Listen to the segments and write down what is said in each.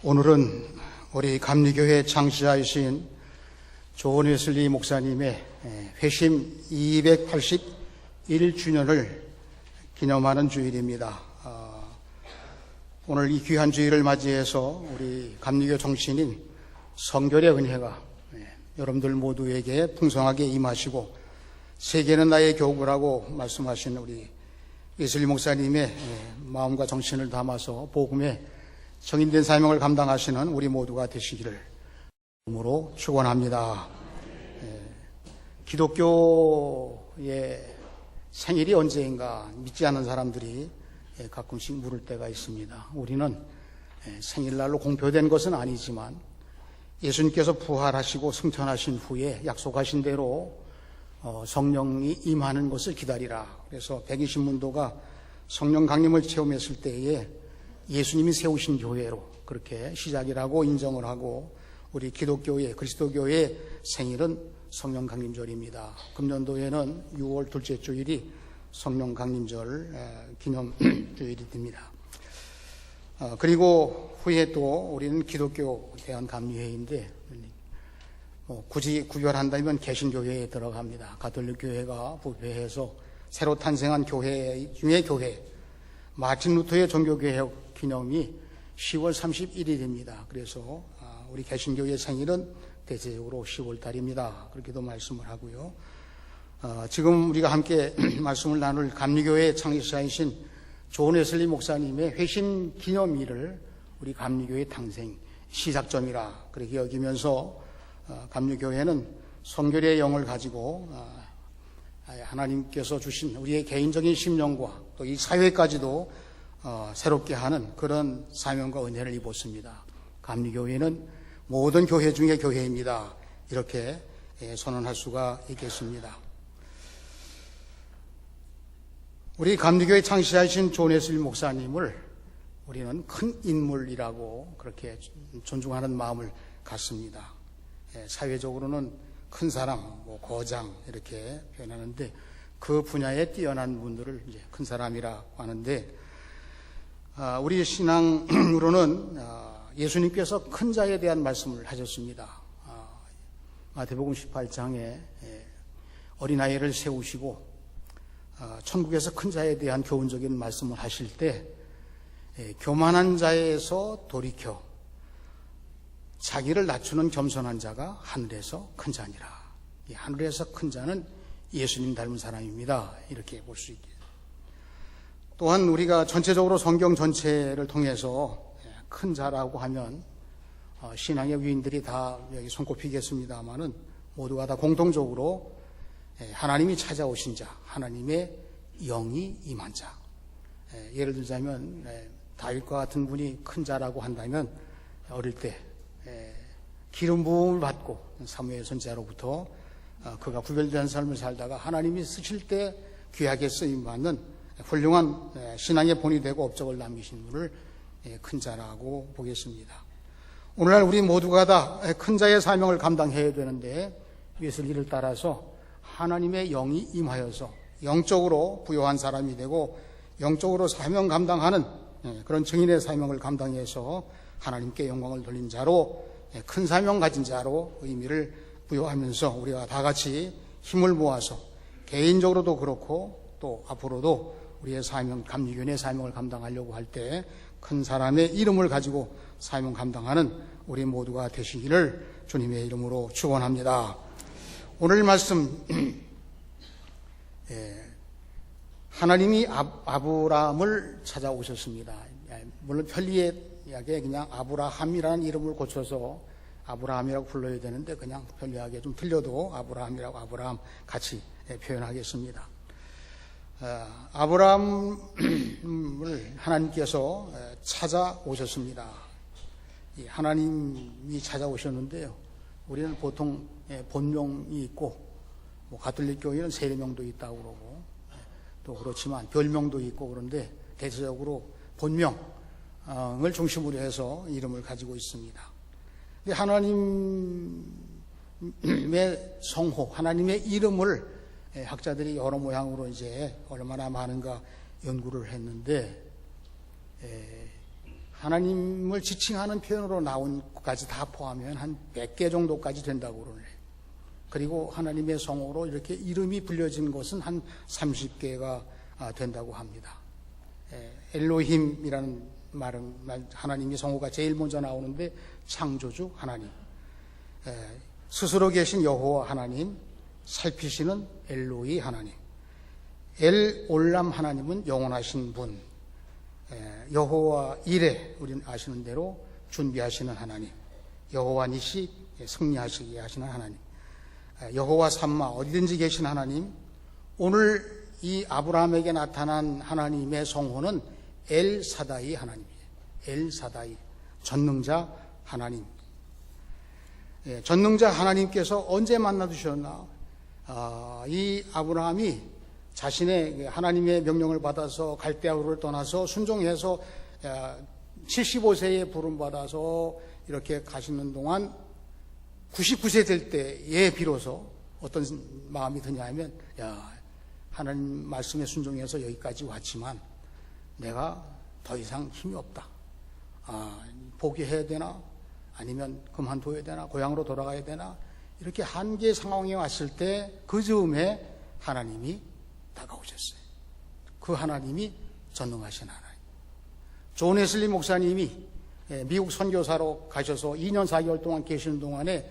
오늘은 우리 감리교회 창시자이신 존 웨슬리 목사님의 회심 281주년을 기념하는 주일입니다. 오늘 이 귀한 주일을 맞이해서 우리 감리교 정신인 성결의 은혜가 여러분들 모두에게 풍성하게 임하시고 세계는 나의 교구라고 말씀하신 우리 웨슬리 목사님의 마음과 정신을 담아서 복음의 정인된 사명을 감당하시는 우리 모두가 되시기를 으로 축원합니다. 기독교의 생일이 언제인가 믿지 않는 사람들이 가끔씩 물을 때가 있습니다. 우리는 생일날로 공표된 것은 아니지만 예수님께서 부활하시고 승천하신 후에 약속하신 대로 성령이 임하는 것을 기다리라. 그래서 120문도가 성령 강림을 체험했을 때에 예수님이 세우신 교회로 그렇게 시작이라고 인정을 하고, 우리 기독교의 그리스도교의 생일은 성령 강림절입니다. 금년도에는 6월 둘째 주일이 성령 강림절 기념 주일이 됩니다. 그리고 후에 또 우리는 기독교 대한감리회인데 굳이 구별한다면 개신교회에 들어갑니다. 가톨릭 교회가 부패해서 새로 탄생한 교회 중의 교회, 마틴 루터의 종교개혁 기념이 10월 31일입니다. 그래서 우리 개신교의 생일은 대체적으로 10월 달입니다. 그렇게도 말씀을 하고요. 지금 우리가 함께 말씀을 나눌 감리교회 창시자이신 존 웨슬리 목사님의 회심 기념일을 우리 감리교회 탄생 시작점이라 그렇게 여기면서 감리교회는 성결의 영을 가지고 하나님께서 주신 우리의 개인적인 심령과 또 이 사회까지도 새롭게 하는 그런 사명과 은혜를 입었습니다. 감리교회는 모든 교회 중에 교회입니다. 이렇게 선언할 수가 있겠습니다. 우리 감리교회 창시자이신 존 웨슬리 목사님을 우리는 큰 인물이라고 그렇게 존중하는 마음을 갖습니다. 사회적으로는 큰 사람, 거장 이렇게 표현하는데 그 분야에 뛰어난 분들을 이제 큰 사람이라고 하는데, 우리 신앙으로는 예수님께서 큰 자에 대한 말씀을 하셨습니다. 마태복음 18장에 어린아이를 세우시고 천국에서 큰 자에 대한 교훈적인 말씀을 하실 때 교만한 자에서 돌이켜 자기를 낮추는 겸손한 자가 하늘에서 큰 자니라. 이 하늘에서 큰 자는 예수님 닮은 사람입니다. 이렇게 볼 수 있겠습니다. 또한 우리가 전체적으로 성경 전체를 통해서 큰 자라고 하면 신앙의 위인들이 다 여기 손꼽히겠습니다만은 모두가 다 공통적으로 하나님이 찾아오신 자, 하나님의 영이 임한 자. 예를 들자면 다윗과 같은 분이 큰 자라고 한다면 어릴 때 기름 부음을 받고 사무엘 선지자로부터 그가 구별된 삶을 살다가 하나님이 쓰실 때 귀하게 쓰임받는 훌륭한 신앙의 본이 되고 업적을 남기신 분을 큰 자라고 보겠습니다. 오늘날 우리 모두가 다 큰 자의 사명을 감당해야 되는데 웨슬리를 따라서 하나님의 영이 임하여서 영적으로 부요한 사람이 되고 영적으로 사명 감당하는 그런 증인의 사명을 감당해서 하나님께 영광을 돌린 자로, 큰 사명 가진 자로 의미를 부여하면서 우리가 다 같이 힘을 모아서 개인적으로도 그렇고 또 앞으로도 우리의 사명, 감리교회의 사명을 감당하려고 할 때 큰 사람의 이름을 가지고 사명 감당하는 우리 모두가 되시기를 주님의 이름으로 축원합니다. 오늘 말씀, 하나님이 아브라함을 찾아오셨습니다. 물론 편리하게 그냥 아브라함이라는 이름을 고쳐서 아브라함이라고 불러야 되는데 그냥 편리하게 좀 틀려도 아브라함이라고 아브라함 같이 표현하겠습니다. 아브라함을 하나님께서 찾아오셨습니다. 하나님이 찾아오셨는데요, 우리는 보통 본명이 있고 가톨릭 교회는 세례명도 있다고 그러고 또 그렇지만 별명도 있고 그런데 대체적으로 본명을 중심으로 해서 이름을 가지고 있습니다. 근데 하나님의 성호, 하나님의 이름을 학자들이 여러 모양으로 이제 얼마나 많은가 연구를 했는데 하나님을 지칭하는 표현으로 나온 것까지 다 포함하면 한 100개 정도까지 된다고 그러네요. 그리고 하나님의 성호로 이렇게 이름이 불려진 것은 한 30개가 된다고 합니다. 엘로힘이라는 말은 하나님의 성호가 제일 먼저 나오는데 창조주 하나님, 스스로 계신 여호와 하나님, 살피시는 엘로이 하나님, 엘 올람 하나님은 영원하신 분, 여호와 이레 우리는 아시는 대로 준비하시는 하나님, 여호와 니시 승리하시게 하시는 하나님, 여호와 삼마 어디든지 계신 하나님. 오늘 이 아브라함에게 나타난 하나님의 성호는 엘사다이 하나님이에요. 엘사다이, 전능자 하나님. 전능자 하나님께서 언제 만나주셨나? 이 아브라함이 자신의 하나님의 명령을 받아서 갈대아우를 떠나서 순종해서 75세에 부름받아서 이렇게 가시는 동안 99세 될 때에 비로소 어떤 마음이 드냐 하면, 하나님 말씀에 순종해서 여기까지 왔지만 내가 더 이상 힘이 없다. 포기해야 되나? 아니면 그만둬야 되나? 고향으로 돌아가야 되나? 이렇게 한계 상황에 왔을 때 그 즈음에 하나님이 다가오셨어요. 그 하나님이 전능하신 하나님. 존 웨슬리 목사님이 미국 선교사로 가셔서 2년 4개월 동안 계시는 동안에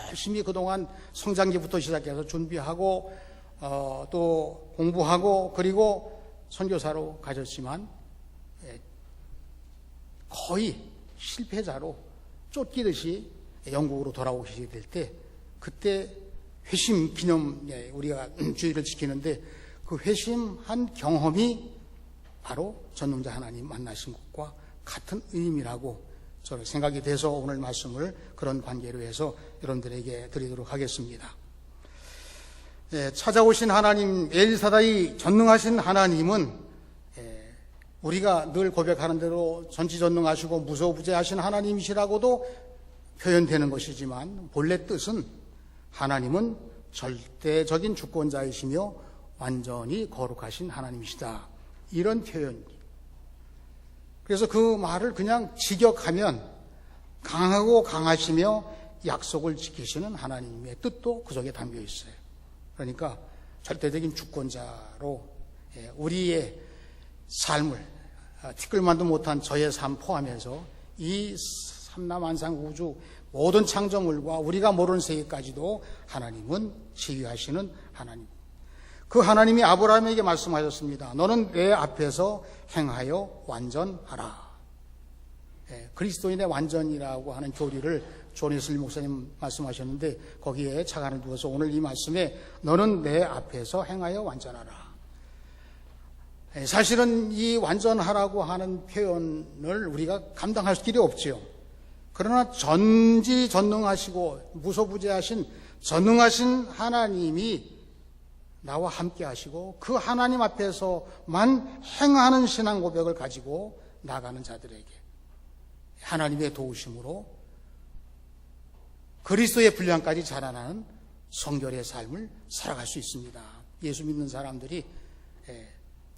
열심히 그동안 성장기부터 시작해서 준비하고 또 공부하고 그리고 선교사로 가셨지만 거의 실패자로 쫓기듯이 영국으로 돌아오시게 될 때, 그때 회심 기념, 우리가 주일을 지키는데 그 회심한 경험이 바로 전능자 하나님 만나신 것과 같은 의미라고 저는 생각이 돼서 오늘 말씀을 그런 관계로 해서 여러분들에게 드리도록 하겠습니다. 찾아오신 하나님, 엘사다이 전능하신 하나님은 우리가 늘 고백하는 대로 전지전능하시고 무소부재하신 하나님이시라고도 표현되는 것이지만 본래 뜻은 하나님은 절대적인 주권자이시며 완전히 거룩하신 하나님이시다, 이런 표현. 그래서 그 말을 그냥 직역하면 강하고 강하시며 약속을 지키시는 하나님의 뜻도 그 속에 담겨 있어요. 그러니까 절대적인 주권자로 우리의 삶을 티끌만도 못한 저의 삶 포함해서 이 삼라만상 우주 모든 창조물과 우리가 모르는 세계까지도 하나님은 지휘하시는 하나님. 그 하나님이 아브라함에게 말씀하셨습니다. 너는 내 앞에서 행하여 완전하라. 그리스도인의 완전이라고 하는 교리를 존 웨슬리 목사님 말씀하셨는데 거기에 착안을 두어서 오늘 이 말씀에 너는 내 앞에서 행하여 완전하라. 사실은 이 완전하라고 하는 표현을 우리가 감당할 길이 없지요. 그러나 전지전능하시고 무소부재하신 전능하신 하나님이 나와 함께 하시고 그 하나님 앞에서만 행하는 신앙 고백을 가지고 나가는 자들에게 하나님의 도우심으로 그리스도의 분량까지 자라나는 성결의 삶을 살아갈 수 있습니다. 예수 믿는 사람들이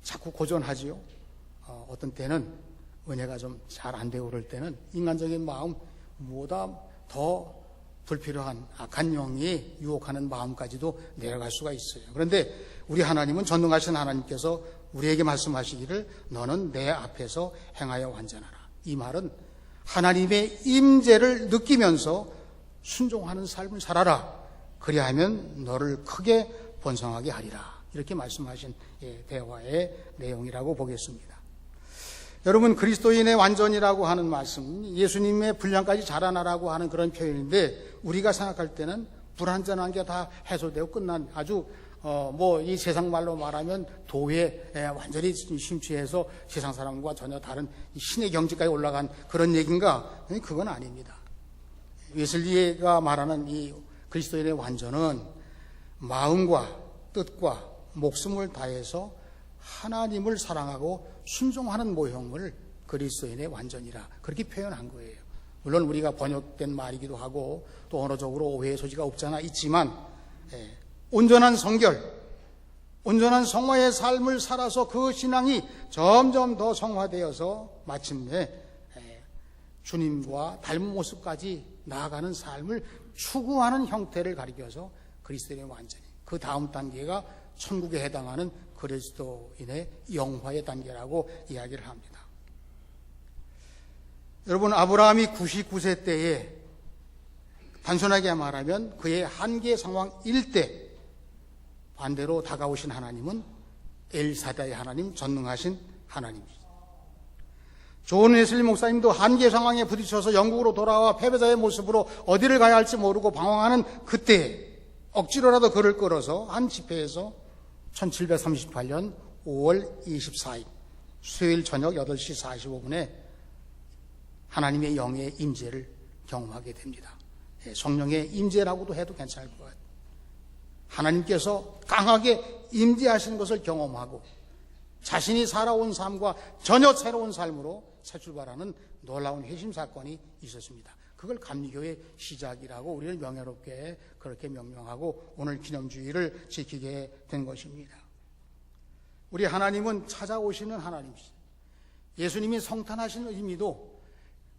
자꾸 고전하지요. 어떤 때는 은혜가 좀 잘 안 되고 그럴 때는 인간적인 마음, 무엇보다 더 불필요한 악한 영이 유혹하는 마음까지도 내려갈 수가 있어요. 그런데 우리 하나님은 전능하신 하나님께서 우리에게 말씀하시기를 너는 내 앞에서 행하여 완전하라. 이 말은 하나님의 임재를 느끼면서 순종하는 삶을 살아라. 그리하면 너를 크게 번성하게 하리라. 이렇게 말씀하신 대화의 내용이라고 보겠습니다. 여러분, 그리스도인의 완전이라고 하는 말씀, 예수님의 분량까지 자라나라고 하는 그런 표현인데 우리가 생각할 때는 불완전한 게 다 해소되고 끝난 아주 이 세상 말로 말하면 도에 완전히 심취해서 세상 사람과 전혀 다른 신의 경지까지 올라간 그런 얘기인가? 그건 아닙니다. 웨슬리가 말하는 이 그리스도인의 완전은 마음과 뜻과 목숨을 다해서 하나님을 사랑하고 순종하는 모형을 그리스도인의 완전이라 그렇게 표현한 거예요. 물론 우리가 번역된 말이기도 하고 또 언어적으로 오해의 소지가 없잖아 있지만 온전한 성결, 온전한 성화의 삶을 살아서 그 신앙이 점점 더 성화되어서 마침내 주님과 닮은 모습까지 나아가는 삶을 추구하는 형태를 가리켜서 그리스도인의 완전히, 그 다음 단계가 천국에 해당하는 그리스도인의 영화의 단계라고 이야기를 합니다. 여러분, 아브라함이 99세 때에 단순하게 말하면 그의 한계 상황일 때 반대로 다가오신 하나님은 엘사다의 하나님, 전능하신 하나님입니다. 존 웨슬리 목사님도 한계 상황에 부딪혀서 영국으로 돌아와 패배자의 모습으로 어디를 가야 할지 모르고 방황하는 그때 억지로라도 그를 끌어서 한 집회에서 1738년 5월 24일 수요일 저녁 8시 45분에 하나님의 영의 임재를 경험하게 됩니다. 성령의 임재라고도 해도 괜찮을 것 같아요. 하나님께서 강하게 임재하시는 것을 경험하고 자신이 살아온 삶과 전혀 새로운 삶으로 새 출발하는 놀라운 회심 사건이 있었습니다. 그걸 감리교의 시작이라고 우리를 명예롭게 그렇게 명명하고 오늘 기념주의를 지키게 된 것입니다. 우리 하나님은 찾아오시는 하나님이시죠. 예수님이 성탄하신 의미도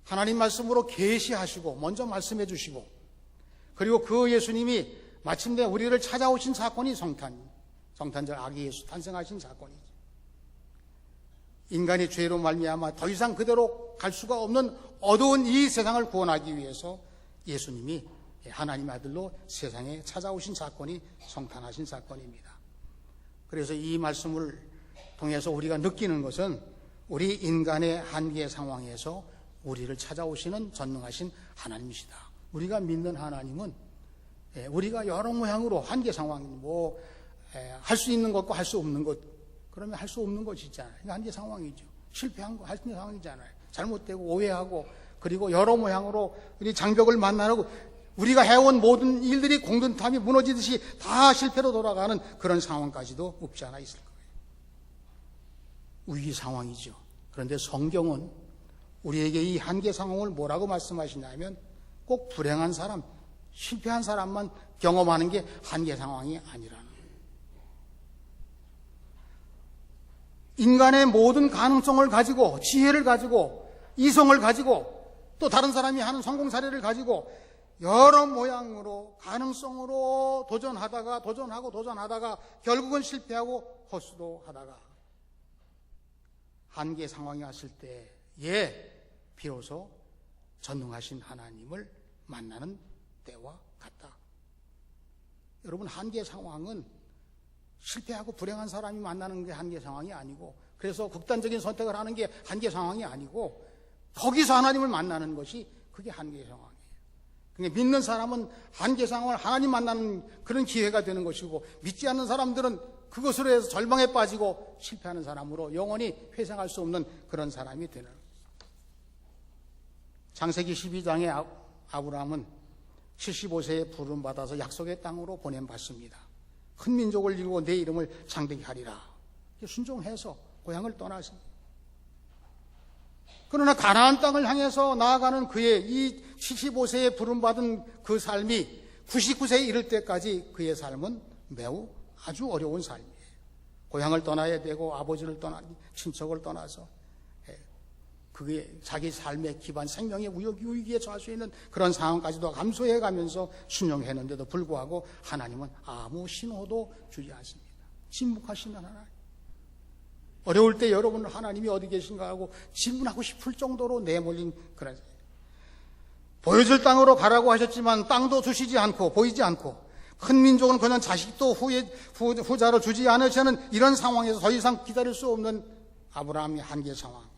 하나님 말씀으로 계시하시고 먼저 말씀해 주시고, 그리고 그 예수님이 마침내 우리를 찾아오신 사건이 성탄절 아기 예수 탄생하신 사건이죠. 인간이 죄로 말미암아 더 이상 그대로 갈 수가 없는 어두운 이 세상을 구원하기 위해서 예수님이 하나님 아들로 세상에 찾아오신 사건이 성탄하신 사건입니다. 그래서 이 말씀을 통해서 우리가 느끼는 것은 우리 인간의 한계 상황에서 우리를 찾아오시는 전능하신 하나님이시다. 우리가 믿는 하나님은 우리가 여러 모양으로 한계 상황, 할 수 있는 것과 할 수 없는 것, 그러면 할 수 없는 것이 있잖아요. 한계 상황이죠. 실패한 거 한계 상황이잖아요. 잘못되고 오해하고, 그리고 여러 모양으로 우리 장벽을 만나고 우리가 해온 모든 일들이 공든탑이 무너지듯이 다 실패로 돌아가는 그런 상황까지도 없지 않아 있을 거예요. 위기 상황이죠. 그런데 성경은 우리에게 이 한계 상황을 뭐라고 말씀하시냐면 꼭 불행한 사람, 실패한 사람만 경험하는 게 한계 상황이 아니라는 거예요. 인간의 모든 가능성을 가지고, 지혜를 가지고, 이성을 가지고, 또 다른 사람이 하는 성공 사례를 가지고 여러 모양으로 가능성으로 도전하다가 결국은 실패하고 헛수도하다가 한계 상황이 왔을 때에 비로소 전능하신 하나님을 만나는 때와 같다. 여러분, 한계 상황은 실패하고 불행한 사람이 만나는 게 한계 상황이 아니고, 그래서 극단적인 선택을 하는 게 한계 상황이 아니고, 거기서 하나님을 만나는 것이 그게 한계 상황이에요. 그러니까 믿는 사람은 한계 상황을 하나님 만나는 그런 기회가 되는 것이고, 믿지 않는 사람들은 그것으로 해서 절망에 빠지고 실패하는 사람으로 영원히 회생할 수 없는 그런 사람이 되는 거예요. 창세기 12장에 아브라함은 75세에 부름받아서 약속의 땅으로 보냄받습니다. 큰 민족을 이루고 내 이름을 창대케 하리라. 순종해서 고향을 떠났습니다. 그러나 가나안 땅을 향해서 나아가는 그의 이 75세에 부름받은 그 삶이 99세에 이를 때까지 그의 삶은 매우 아주 어려운 삶이에요. 고향을 떠나야 되고 아버지를 친척을 떠나서 그게 자기 삶의 기반, 생명의 위기에 처할 수 있는 그런 상황까지도 감수해 가면서 순종했는데도 불구하고 하나님은 아무 신호도 주지 않습니다. 침묵하시는 하나님. 어려울 때 여러분 하나님이 어디 계신가 하고 질문하고 싶을 정도로 내몰린 그런, 보여줄 땅으로 가라고 하셨지만 땅도 주시지 않고 보이지 않고, 큰 민족은 그냥 자식도 후자로 주지 않으시는 이런 상황에서 더 이상 기다릴 수 없는 아브라함의 한계 상황.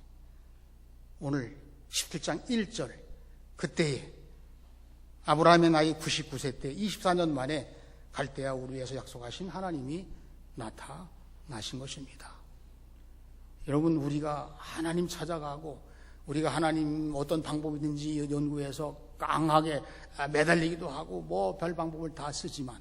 오늘 17장 1절, 그때에 아브라함의 나이 99세 때 24년 만에 갈대아 우르에서 약속하신 하나님이 나타나신 것입니다. 여러분, 우리가 하나님 찾아가고 우리가 하나님 어떤 방법이든지 연구해서 강하게 매달리기도 하고 별 방법을 다 쓰지만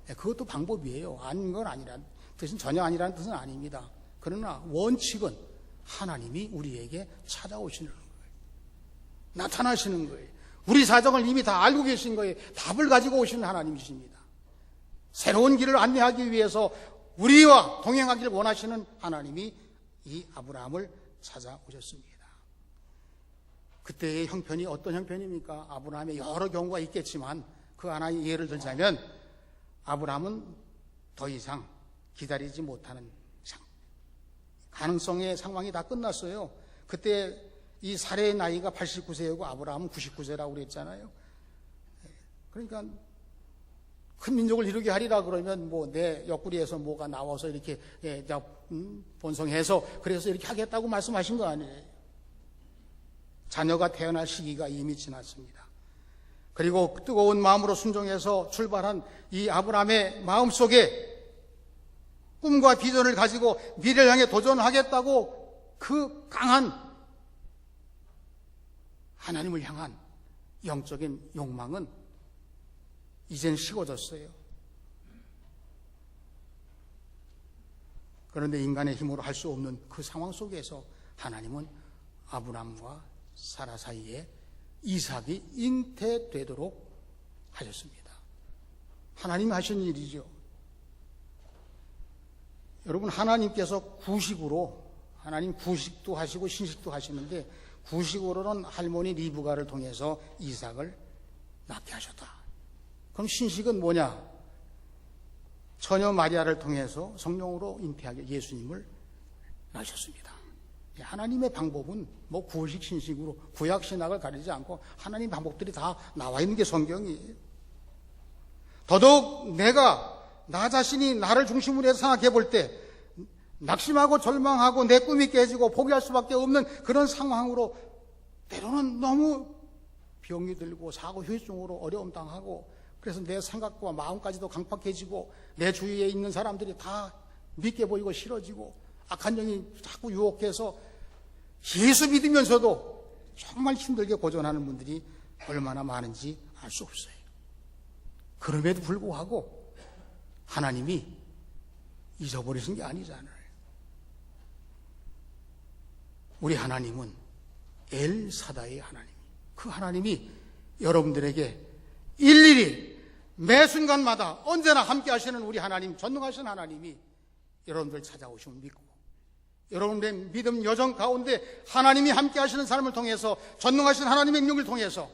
그것도 방법이에요. 아닌 건 아니란 뜻은 전혀 아니라는 뜻은 아닙니다. 그러나 원칙은 하나님이 우리에게 찾아오시는 거예요. 나타나시는 거예요. 우리 사정을 이미 다 알고 계신 거예요. 답을 가지고 오시는 하나님이십니다. 새로운 길을 안내하기 위해서 우리와 동행하기를 원하시는 하나님이 이 아브라함을 찾아오셨습니다. 그때의 형편이 어떤 형편입니까? 아브라함의 여러 경우가 있겠지만 그 하나의 예를 들자면 아브라함은 더 이상 기다리지 못하는 가능성의 상황이 다 끝났어요. 그때 이 사례의 나이가 89세이고 아브라함은 99세라고 그랬잖아요. 그러니까 큰 민족을 이루게 하리라 그러면 뭐 내 옆구리에서 뭐가 나와서 이렇게 본성해서 그래서 이렇게 하겠다고 말씀하신 거 아니에요. 자녀가 태어날 시기가 이미 지났습니다. 그리고 뜨거운 마음으로 순종해서 출발한 이 아브라함의 마음속에 꿈과 비전을 가지고 미래를 향해 도전하겠다고 그 강한 하나님을 향한 영적인 욕망은 이젠 식어졌어요. 그런데 인간의 힘으로 할 수 없는 그 상황 속에서 하나님은 아브라함과 사라 사이에 이삭이 잉태되도록 하셨습니다. 하나님이 하신 일이죠. 여러분, 하나님께서 구식으로, 하나님 구식도 하시고 신식도 하시는데 구식으로는 할머니 리브가를 통해서 이삭을 낳게 하셨다. 그럼 신식은 뭐냐? 처녀 마리아를 통해서 성령으로 잉태하게 예수님을 낳으셨습니다. 하나님의 방법은 뭐 구식 신식으로 구약 신학을 가리지 않고 하나님 방법들이 다 나와 있는 게 성경이에요. 더더욱 내가 나 자신이 나를 중심으로 해서 생각해 볼 때 낙심하고 절망하고 내 꿈이 깨지고 포기할 수밖에 없는 그런 상황으로 때로는 너무 병이 들고 사고 후유증으로 어려움 당하고 그래서 내 생각과 마음까지도 강팍해지고 내 주위에 있는 사람들이 다 믿게 보이고 싫어지고 악한 영이 자꾸 유혹해서 예수 믿으면서도 정말 힘들게 고전하는 분들이 얼마나 많은지 알 수 없어요. 그럼에도 불구하고 하나님이 잊어버리신 게 아니잖아요. 우리 하나님은 엘사다의 하나님, 그 하나님이 여러분들에게 일일이 매 순간마다 언제나 함께 하시는 우리 하나님, 전능하신 하나님이 여러분들 찾아오시면 믿고 여러분들의 믿음 여정 가운데 하나님이 함께 하시는 삶을 통해서 전능하신 하나님의 능력을 통해서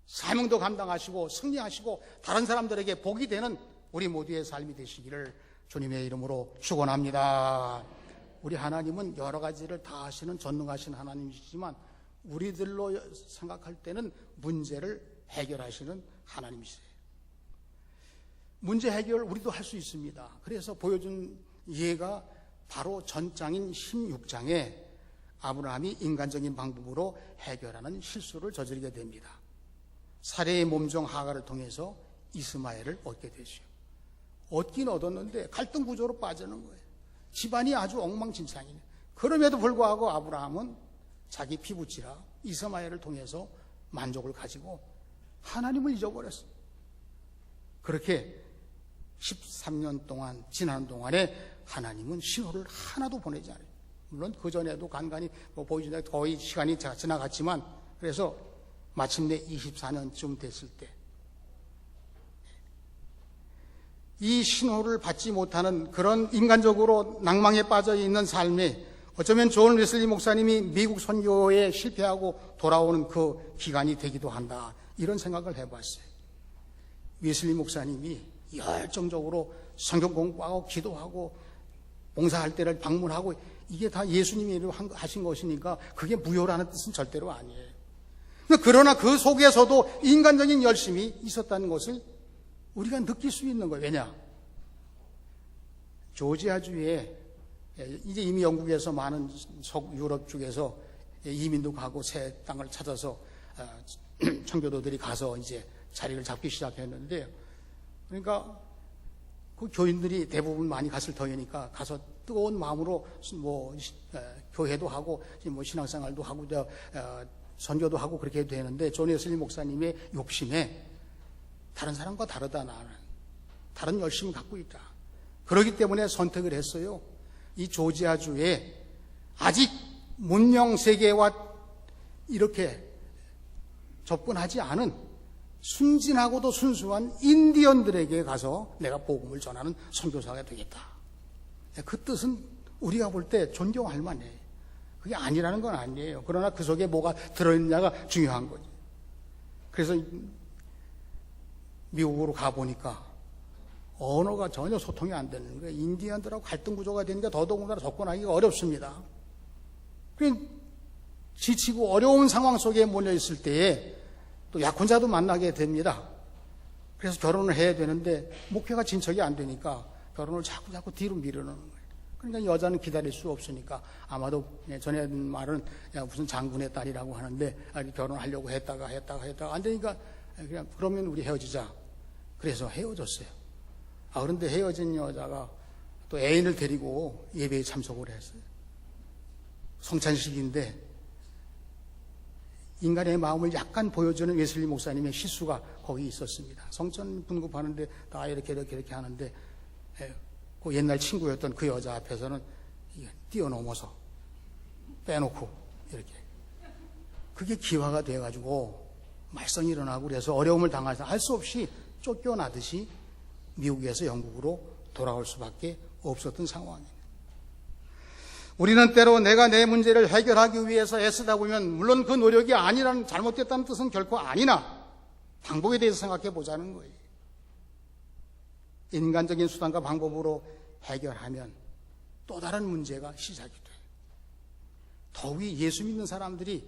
사명도 감당하시고 승리하시고 다른 사람들에게 복이 되는 우리 모두의 삶이 되시기를 주님의 이름으로 축원합니다. 우리 하나님은 여러 가지를 다 하시는 전능하신 하나님이시지만 우리들로 생각할 때는 문제를 해결하시는 하나님이세요. 문제 해결 우리도 할 수 있습니다. 그래서 보여준 예가 바로 전장인 16장에 아브라함이 인간적인 방법으로 해결하는 실수를 저지르게 됩니다. 사례의 몸종 하가를 통해서 이스마엘을 얻게 되죠. 얻긴 얻었는데 갈등 구조로 빠지는 거예요. 집안이 아주 엉망진창이네. 그럼에도 불구하고 아브라함은 자기 피부치라 이스마엘을 통해서 만족을 가지고 하나님을 잊어버렸어요. 그렇게 13년 동안 지난 동안에 하나님은 신호를 하나도 보내지 않아요. 물론 그전에도 간간히 보여주는데 거의 시간이 지나갔지만 그래서 마침내 24년쯤 됐을 때 이 신호를 받지 못하는 그런 인간적으로 낭망에 빠져 있는 삶에 어쩌면 존 웨슬리 목사님이 미국 선교에 실패하고 돌아오는 그 기간이 되기도 한다. 이런 생각을 해봤어요. 웨슬리 목사님이 열정적으로 성경 공부하고 기도하고 봉사할 때를 방문하고 이게 다 예수님이 하신 것이니까 그게 무효라는 뜻은 절대로 아니에요. 그러나 그 속에서도 인간적인 열심이 있었다는 것을 우리가 느낄 수 있는 거예요. 왜냐? 조지아주에 이제 이미 영국에서 많은 유럽 쪽에서 이민도 가고 새 땅을 찾아서 청교도들이 가서 이제 자리를 잡기 시작했는데 그러니까 그 교인들이 대부분 많이 갔을 터이니까 가서 뜨거운 마음으로 뭐 교회도 하고 뭐 신앙생활도 하고 선교도 하고 그렇게 되는데 존 웨슬리 목사님의 욕심에 다른 사람과 다르다. 나는 다른 열심을 갖고 있다. 그렇기 때문에 선택을 했어요. 이 조지아주에 아직 문명 세계와 이렇게 접근하지 않은 순진하고도 순수한 인디언들에게 가서 내가 복음을 전하는 선교사가 되겠다. 그 뜻은 우리가 볼 때 존경할 만해. 그게 아니라는 건 아니에요. 그러나 그 속에 뭐가 들어있느냐가 중요한 거죠. 그래서 미국으로 가보니까 언어가 전혀 소통이 안 되는 거예요. 인디언들하고 갈등 구조가 되니까 더더군다나 접근하기가 어렵습니다. 지치고 어려운 상황 속에 몰려 있을 때에 또 약혼자도 만나게 됩니다. 그래서 결혼을 해야 되는데 목표가 진척이 안 되니까 결혼을 자꾸 뒤로 미루는 거예요. 그러니까 여자는 기다릴 수 없으니까 아마도 전에 말은 무슨 장군의 딸이라고 하는데 결혼하려고 했다가 안 되니까 그냥 그러면 우리 헤어지자. 그래서 헤어졌어요. 그런데 헤어진 여자가 또 애인을 데리고 예배에 참석을 했어요. 성찬식인데 인간의 마음을 약간 보여주는 웨슬리 목사님의 시수가 거기 있었습니다. 성전 분급하는데 다 이렇게 하는데 그 옛날 친구였던 그 여자 앞에서는 뛰어넘어서 빼놓고 이렇게 그게 기화가 돼가지고 말썽이 일어나고 그래서 어려움을 당해서 할 수 없이 쫓겨나듯이 미국에서 영국으로 돌아올 수밖에 없었던 상황입니다. 우리는 때로 내가 내 문제를 해결하기 위해서 애쓰다 보면 물론 그 노력이 아니라는 잘못됐다는 뜻은 결코 아니나 방법에 대해서 생각해 보자는 거예요. 인간적인 수단과 방법으로 해결하면 또 다른 문제가 시작이 돼요. 더욱이 예수 믿는 사람들이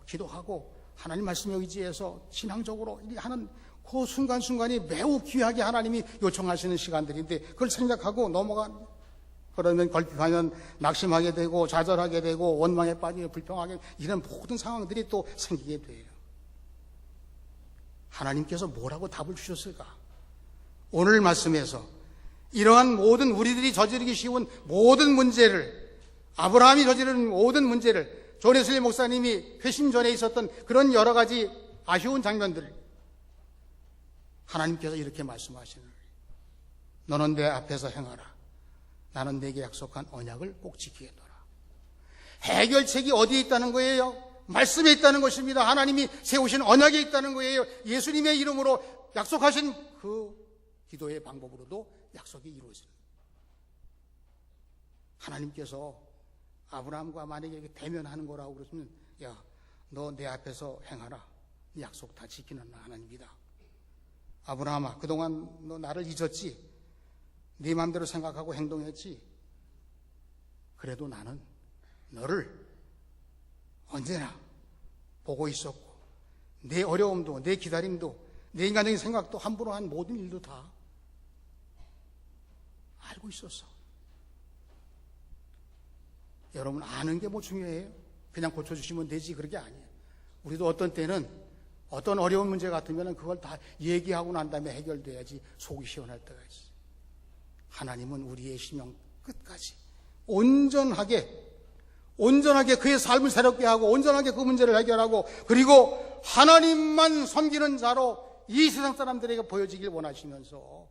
기도하고 하나님 말씀에 의지해서 신앙적으로 하는 그 순간순간이 매우 귀하게 하나님이 요청하시는 시간들인데 그걸 생각하고 넘어간 그러면 걸핏하면 낙심하게 되고 좌절하게 되고 원망에 빠지고 불평하게 이런 모든 상황들이 또 생기게 돼요. 하나님께서 뭐라고 답을 주셨을까? 오늘 말씀에서 이러한 모든 우리들이 저지르기 쉬운 모든 문제를 아브라함이 저지른 모든 문제를 존 웨슬리 목사님이 회심 전에 있었던 그런 여러 가지 아쉬운 장면들을 하나님께서 이렇게 말씀하시는 거예요. 너는 내 앞에서 행하라. 나는 내게 약속한 언약을 꼭 지키겠노라. 해결책이 어디에 있다는 거예요? 말씀에 있다는 것입니다. 하나님이 세우신 언약에 있다는 거예요. 예수님의 이름으로 약속하신 그 기도의 방법으로도 약속이 이루어집니다. 하나님께서 아브라함과 만약에 대면하는 거라고 그러시면 야, 너 내 앞에서 행하라. 네 약속 다 지키는 하나님이다. 아브라함아, 그동안 너 나를 잊었지? 네 마음대로 생각하고 행동했지? 그래도 나는 너를 언제나 보고 있었고 내 어려움도 내 기다림도 내 인간적인 생각도 함부로 한 모든 일도 다 알고 있었어. 여러분 아는 게 뭐 중요해요? 그냥 고쳐주시면 되지 그런 게 아니에요. 우리도 어떤 때는 어떤 어려운 문제 같으면 그걸 다 얘기하고 난 다음에 해결돼야지 속이 시원할 때가 있어요. 하나님은 우리의 심령 끝까지 온전하게 그의 삶을 새롭게 하고 온전하게 그 문제를 해결하고 그리고 하나님만 섬기는 자로 이 세상 사람들에게 보여지길 원하시면서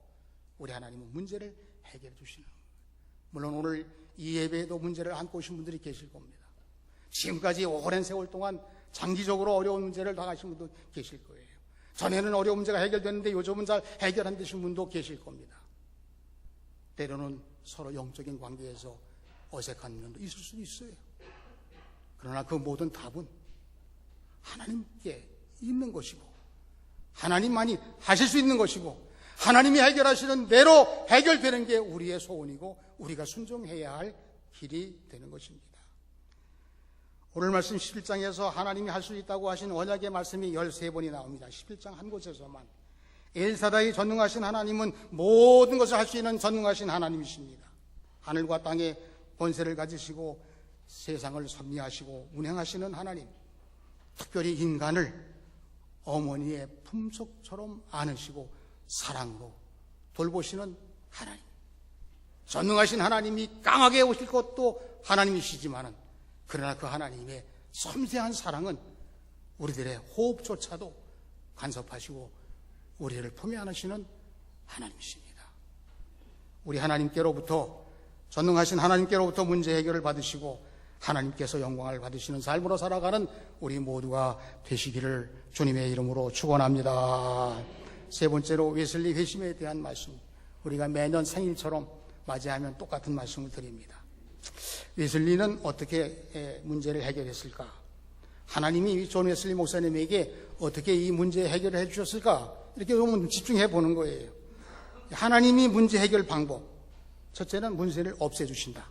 우리 하나님은 문제를 해결해 주시는 거예요. 물론 오늘 이 예배에도 문제를 안고 오신 분들이 계실 겁니다. 지금까지 오랜 세월 동안 장기적으로 어려운 문제를 당하신 분도 계실 거예요. 전에는 어려운 문제가 해결됐는데 요즘은 잘 해결 안 되신 분도 계실 겁니다. 때로는 서로 영적인 관계에서 어색한 면도 있을 수도 있어요. 그러나 그 모든 답은 하나님께 있는 것이고 하나님만이 하실 수 있는 것이고 하나님이 해결하시는 대로 해결되는 게 우리의 소원이고 우리가 순종해야 할 길이 되는 것입니다. 오늘 말씀 11장에서 하나님이 할 수 있다고 하신 언약의 말씀이 13번이 나옵니다. 11장 한 곳에서만. 엘사다이 전능하신 하나님은 모든 것을 할 수 있는 전능하신 하나님이십니다. 하늘과 땅에 권세를 가지시고 세상을 섭리하시고 운행하시는 하나님, 특별히 인간을 어머니의 품속처럼 안으시고 사랑으로 돌보시는 하나님, 전능하신 하나님이 강하게 오실 것도 하나님이시지만은 그러나 그 하나님의 섬세한 사랑은 우리들의 호흡조차도 간섭하시고 우리를 품에 안으시는 하나님이십니다. 우리 하나님께로부터 전능하신 하나님께로부터 문제 해결을 받으시고 하나님께서 영광을 받으시는 삶으로 살아가는 우리 모두가 되시기를 주님의 이름으로 축원합니다. 세 번째로 웨슬리 회심에 대한 말씀, 우리가 매년 생일처럼 맞이하면 똑같은 말씀을 드립니다. 웨슬리는 어떻게 문제를 해결했을까? 하나님이 존 웨슬리 목사님에게 어떻게 이 문제 해결을 해 주셨을까? 이렇게 좀 집중해 보는 거예요. 하나님이 문제 해결 방법. 첫째는 문제를 없애주신다.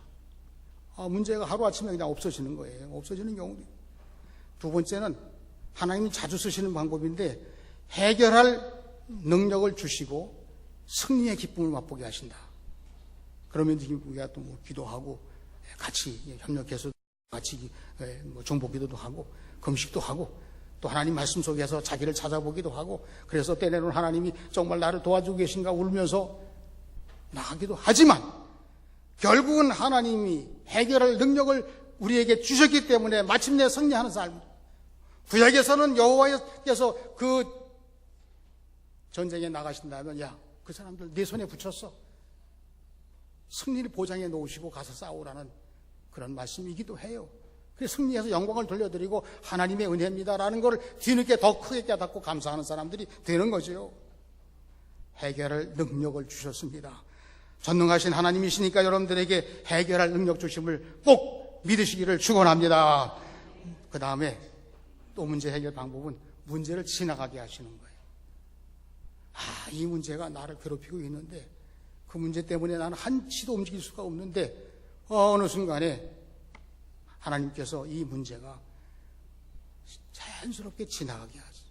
문제가 하루아침에 그냥 없어지는 거예요. 없어지는 경우도 있고. 두 번째는 하나님이 자주 쓰시는 방법인데 해결할 능력을 주시고 승리의 기쁨을 맛보게 하신다. 그러면 우리가 또 기도하고 같이 협력해서 같이 중보기도도 하고 금식도 하고 또 하나님 말씀 속에서 자기를 찾아보기도 하고 그래서 때로는 하나님이 정말 나를 도와주고 계신가 울면서 나가기도 하지만 결국은 하나님이 해결할 능력을 우리에게 주셨기 때문에 마침내 승리하는 삶. 구약에서는 여호와께서 그 전쟁에 나가신다면 야, 그 사람들 내 손에 붙였어. 승리를 보장해 놓으시고 가서 싸우라는 그런 말씀이기도 해요. 그래서 승리해서 영광을 돌려드리고 하나님의 은혜입니다라는 걸 뒤늦게 더 크게 깨닫고 감사하는 사람들이 되는 거죠. 해결할 능력을 주셨습니다. 전능하신 하나님이시니까 여러분들에게 해결할 능력 주심을 꼭 믿으시기를 축원합니다. 그 다음에 또 문제 해결 방법은 문제를 지나가게 하시는 거예요. 이 문제가 나를 괴롭히고 있는데 그 문제 때문에 나는 한치도 움직일 수가 없는데 어느 순간에 하나님께서 이 문제가 자연스럽게 지나가게 하죠.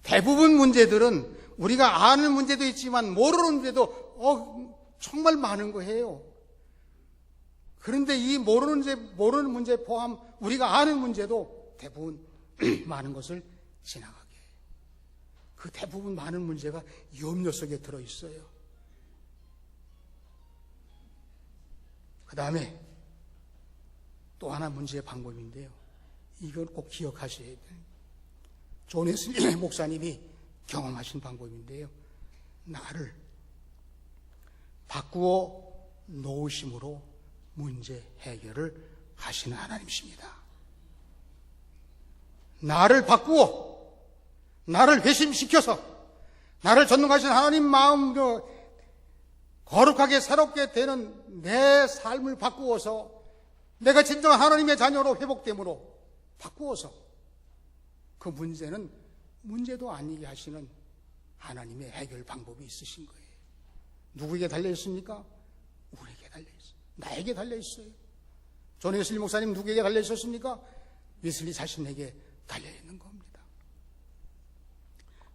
대부분 문제들은 우리가 아는 문제도 있지만 모르는 문제도 정말 많은 거예요. 그런데 이 모르는 문제 포함 우리가 아는 문제도 대부분 많은 것을 지나가게 해요. 그 대부분 많은 문제가 염려 속에 들어있어요. 그 다음에 또 하나 문제의 방법인데요. 이걸 꼭 기억하셔야 돼요. 존 웨슬리 목사님이 경험하신 방법인데요. 나를 바꾸어 놓으심으로 문제 해결을 하시는 하나님이십니다. 나를 바꾸어 나를 회심시켜서 나를 전능하신 하나님 마음 거룩하게 새롭게 되는 내 삶을 바꾸어서 내가 진정한 하나님의 자녀로 회복됨으로 바꾸어서 그 문제는 문제도 아니게 하시는 하나님의 해결 방법이 있으신 거예요. 누구에게 달려있습니까? 우리에게 달려있어요. 나에게 달려있어요. 존 웨슬리 목사님 누구에게 달려있었습니까? 웨슬리 자신에게 달려있는 겁니다.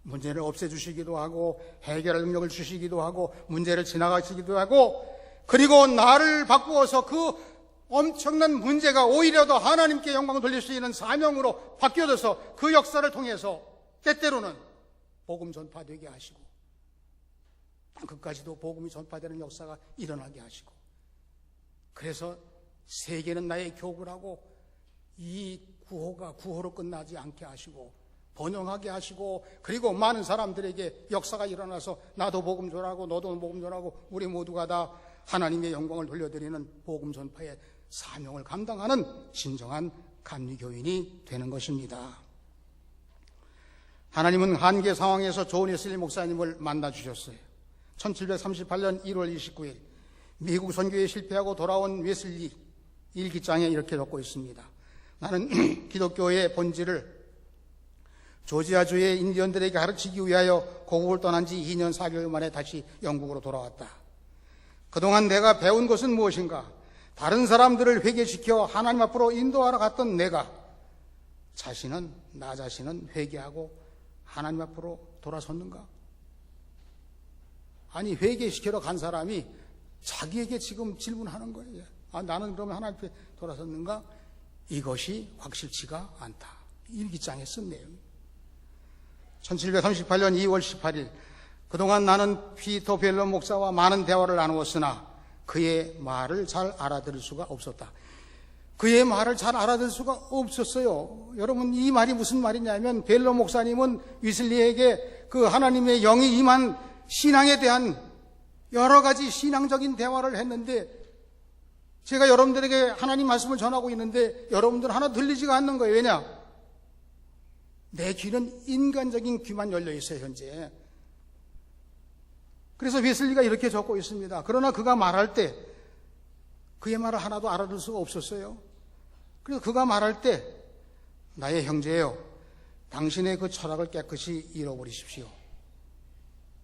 문제를 없애주시기도 하고 해결할 능력을 주시기도 하고 문제를 지나가시기도 하고 그리고 나를 바꾸어서 그 엄청난 문제가 오히려 더 하나님께 영광을 돌릴 수 있는 사명으로 바뀌어져서 그 역사를 통해서 때때로는 복음 전파되게 하시고 땅끝까지도 복음이 전파되는 역사가 일어나게 하시고 그래서 세계는 나의 교구라고 이 구호가 구호로 끝나지 않게 하시고 번영하게 하시고 그리고 많은 사람들에게 역사가 일어나서 나도 복음 전하고 너도 복음 전하고 우리 모두가 다 하나님의 영광을 돌려드리는 복음 전파의 사명을 감당하는 진정한 감리교인이 되는 것입니다. 하나님은 한계 상황에서 존 웨슬리 목사님을 만나주셨어요. 1738년 1월 29일 미국 선교에 실패하고 돌아온 웨슬리 일기장에 이렇게 적고 있습니다. 나는 기독교의 본질을 조지아주의 인디언들에게 가르치기 위하여 고국을 떠난 지 2년 4개월 만에 다시 영국으로 돌아왔다. 그동안 내가 배운 것은 무엇인가? 다른 사람들을 회개시켜 하나님 앞으로 인도하러 갔던 내가 나 자신은 회개하고 하나님 앞으로 돌아섰는가? 아니 회개시키러 간 사람이 자기에게 지금 질문하는 거예요. 나는 그러면 하나님 앞에 돌아섰는가? 이것이 확실치가 않다. 일기장에 쓴 내용. 1738년 2월 18일 그동안 나는 피터 벨런 목사와 많은 대화를 나누었으나 그의 말을 잘 알아들을 수가 없었다. 그의 말을 잘 알아들을 수가 없었어요. 여러분 이 말이 무슨 말이냐면 벨런 목사님은 웨슬리에게 그 하나님의 영이 임한 신앙에 대한 여러 가지 신앙적인 대화를 했는데 제가 여러분들에게 하나님 말씀을 전하고 있는데 여러분들 하나 들리지가 않는 거예요. 왜냐? 내 귀는 인간적인 귀만 열려 있어요, 현재. 그래서 웨슬리가 이렇게 적고 있습니다. 그러나 그가 말할 때 그의 말을 하나도 알아들 수가 없었어요. 그래서 그가 말할 때 나의 형제여, 당신의 그 철학을 깨끗이 잃어버리십시오.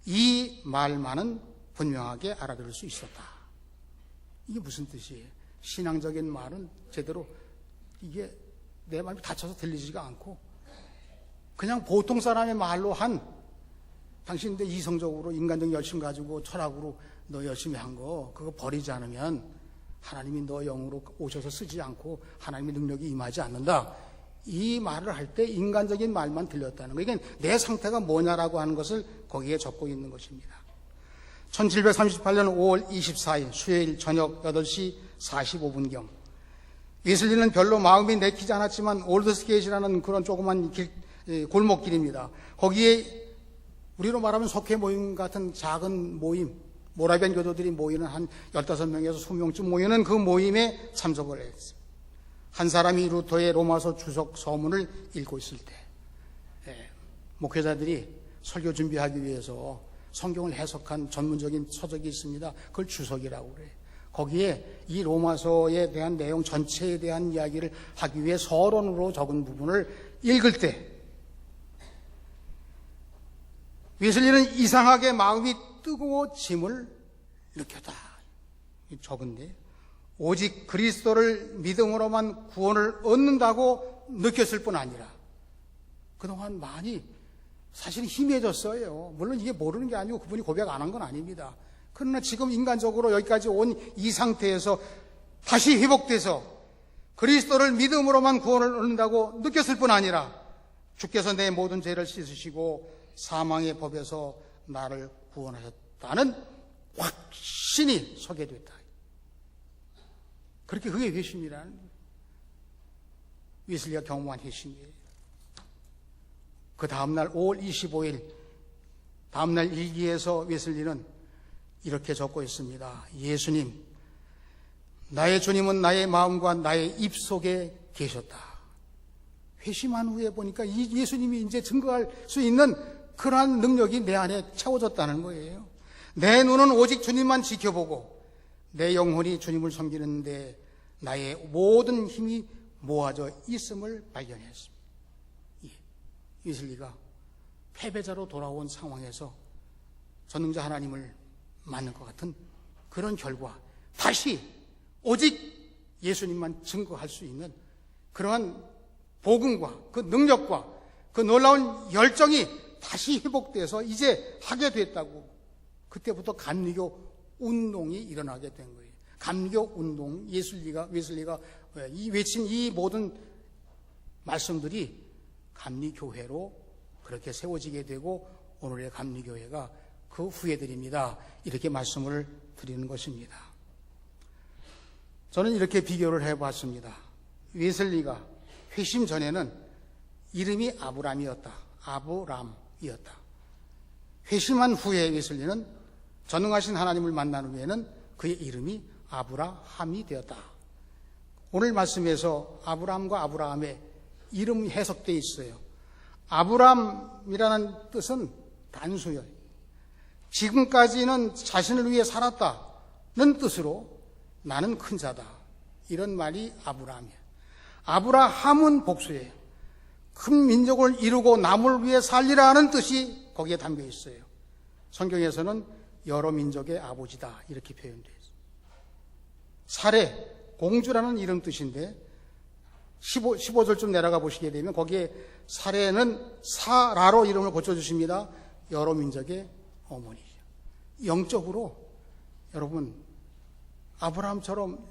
이 말만은 분명하게 알아들을 수 있었다. 이게 무슨 뜻이에요? 신앙적인 말은 제대로 이게 내 마음이 닫혀서 들리지가 않고 그냥 보통 사람의 말로 한 당신 내 이성적으로 인간적 열심 가지고 철학으로 너 열심히 한 거 그거 버리지 않으면 하나님이 너 영으로 오셔서 쓰지 않고 하나님의 능력이 임하지 않는다. 이 말을 할 때 인간적인 말만 들렸다는 거예요. 그러니까 내 상태가 뭐냐라고 하는 것을 거기에 적고 있는 것입니다. 1738년 5월 24일 수요일 저녁 8시 45분경 웨슬리는 별로 마음이 내키지 않았지만 올드스게이트라는 그런 조그만 골목길입니다. 거기에 우리로 말하면 속회 모임 같은 작은 모임, 모라비안 교도들이 모이는 한 15명에서 20명쯤 모이는 그 모임에 참석을 했습니다. 한 사람이 루터의 로마서 주석 서문을 읽고 있을 때 목회자들이 설교 준비하기 위해서 성경을 해석한 전문적인 서적이 있습니다. 그걸 주석이라고 그래요. 거기에 이 로마서에 대한 내용 전체에 대한 이야기를 하기 위해 서론으로 적은 부분을 읽을 때 웨슬리는 이상하게 마음이 뜨거워짐을 느꼈다. 적은데 오직 그리스도를 믿음으로만 구원을 얻는다고 느꼈을 뿐 아니라 그동안 많이 사실 희미해졌어요. 물론 이게 모르는 게 아니고 그분이 고백 안 한 건 아닙니다. 그러나 지금 인간적으로 여기까지 온 이 상태에서 다시 회복돼서 그리스도를 믿음으로만 구원을 얻는다고 느꼈을 뿐 아니라 주께서 내 모든 죄를 씻으시고 사망의 법에서 나를 구원하셨다는 확신이 서게 됐다. 그렇게 그게 회심이라는 웨슬리가 경험한 회심이에요. 그 다음날 5월 25일 다음날 일기에서 웨슬리는 이렇게 적고 있습니다. 예수님, 나의 주님은 나의 마음과 나의 입속에 계셨다. 회심한 후에 보니까 이 예수님이 이제 증거할 수 있는 그러한 능력이 내 안에 채워졌다는 거예요. 내 눈은 오직 주님만 지켜보고 내 영혼이 주님을 섬기는데 나의 모든 힘이 모아져 있음을 발견했습니다. 웨슬리가 패배자로 돌아온 상황에서 전능자 하나님을 만난 것 같은 그런 결과 다시 오직 예수님만 증거할 수 있는 그러한 복음과 그 능력과 그 놀라운 열정이 다시 회복돼서 이제 하게 됐다고 그때부터 감리교 운동이 일어나게 된 거예요. 감리교 운동, 웨슬리가 이 외친 이 모든 말씀들이 감리교회로 그렇게 세워지게 되고 오늘의 감리교회가 그 후예들입니다. 이렇게 말씀을 드리는 것입니다. 저는 이렇게 비교를 해봤습니다. 웨슬리가 회심 전에는 이름이 아브람이었다. 회심한 후에 웨슬리는 전능하신 하나님을 만난 후에는 그의 이름이 아브라함이 되었다. 오늘 말씀에서 아브람과 아브라함의 이름이 해석되어 있어요. 아브람이라는 뜻은 단수예요. 지금까지는 자신을 위해 살았다는 뜻으로 나는 큰 자다. 이런 말이 아브람이에요. 아브라함은 복수예요. 큰 민족을 이루고 남을 위해 살리라는 뜻이 거기에 담겨 있어요. 성경에서는 여러 민족의 아버지다 이렇게 표현되어 있어요. 사레, 공주라는 이름 뜻인데 15절쯤 내려가 보시게 되면 거기에 사레는 사라로 이름을 고쳐주십니다. 여러 민족의 어머니죠. 영적으로 여러분 아브라함처럼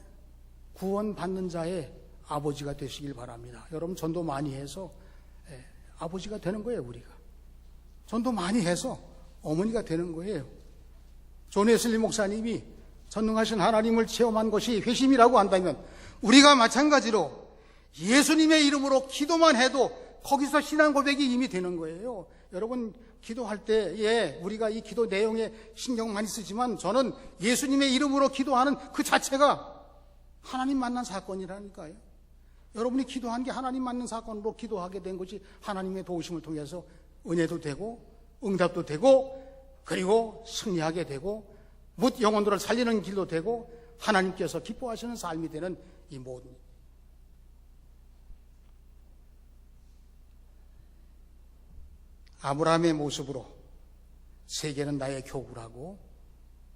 구원받는 자의 아버지가 되시길 바랍니다. 여러분 전도 많이 해서 아버지가 되는 거예요. 우리가 전도 많이 해서 어머니가 되는 거예요. 존 웨슬리 목사님이 전능하신 하나님을 체험한 것이 회심이라고 한다면 우리가 마찬가지로 예수님의 이름으로 기도만 해도 거기서 신앙 고백이 이미 되는 거예요. 여러분 기도할 때에 우리가 이 기도 내용에 신경 많이 쓰지만 저는 예수님의 이름으로 기도하는 그 자체가 하나님 만난 사건이라니까요. 여러분이 기도한 게 하나님 만난 사건으로 기도하게 된 것이 하나님의 도우심을 통해서 은혜도 되고 응답도 되고 그리고 승리하게 되고 뭇 영혼들을 살리는 길도 되고 하나님께서 기뻐하시는 삶이 되는 이 모든 아브라함의 모습으로 세계는 나의 교구라고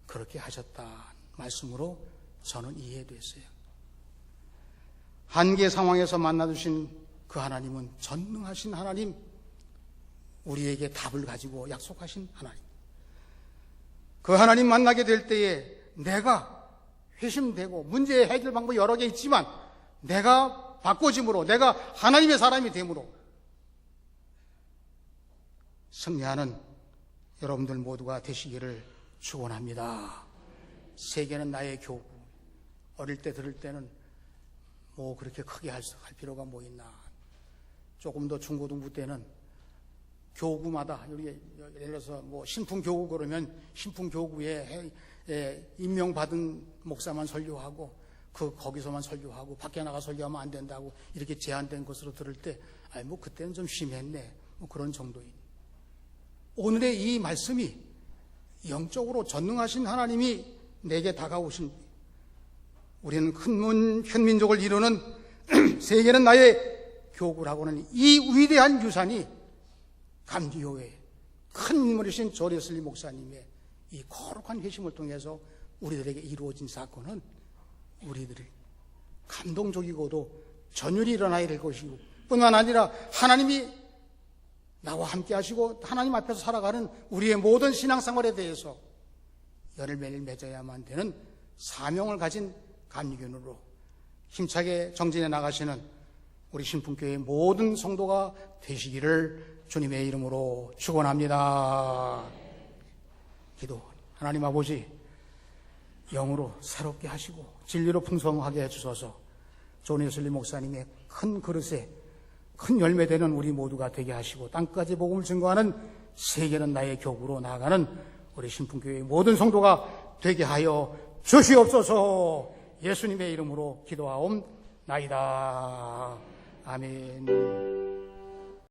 그렇게 하셨다 말씀으로 저는 이해됐어요. 한계 상황에서 만나주신 그 하나님은 전능하신 하나님, 우리에게 답을 가지고 약속하신 하나님. 그 하나님 만나게 될 때에 내가 회심되고 문제의 해결 방법이 여러 개 있지만 내가 바꿔짐으로, 내가 하나님의 사람이 됨으로 승리하는 여러분들 모두가 되시기를 축원합니다. 세계는 나의 교구. 어릴 때 들을 때는 뭐 그렇게 크게 할 필요가 뭐 있나. 조금 더 중고등부 때는 교구마다, 예를 들어서 뭐 신풍교구 그러면 신풍교구에 임명받은 목사만 설교하고 거기서만 설교하고 밖에 나가 설교하면 안 된다고 이렇게 제한된 것으로 들을 때, 뭐 그때는 좀 심했네. 뭐 그런 정도인. 오늘의 이 말씀이 영적으로 전능하신 하나님이 내게 다가오신, 우리는 큰 현민족을 이루는 세계는 나의 교구라고는 이 위대한 유산이 감리교회 큰 인물이신 존 웨슬리 목사님의 이 거룩한 회심을 통해서 우리들에게 이루어진 사건은 우리들이 감동적이고도 전율이 일어나야 될 것이고, 뿐만 아니라 하나님이 나와 함께 하시고 하나님 앞에서 살아가는 우리의 모든 신앙생활에 대해서 열매를 맺어야만 되는 사명을 가진 감리교인으로 힘차게 정진해 나가시는 우리 신풍교회의 모든 성도가 되시기를 주님의 이름으로 축원합니다. 기도. 하나님 아버지, 영으로 새롭게 하시고 진리로 풍성하게 해주셔서 존 웨슬리 목사님의 큰 그릇에 큰 열매되는 우리 모두가 되게 하시고 땅까지 복음을 증거하는 세계는 나의 교구로 나아가는 우리 신풍교회의 모든 성도가 되게 하여 주시옵소서. 예수님의 이름으로 기도하옵나이다. 아멘.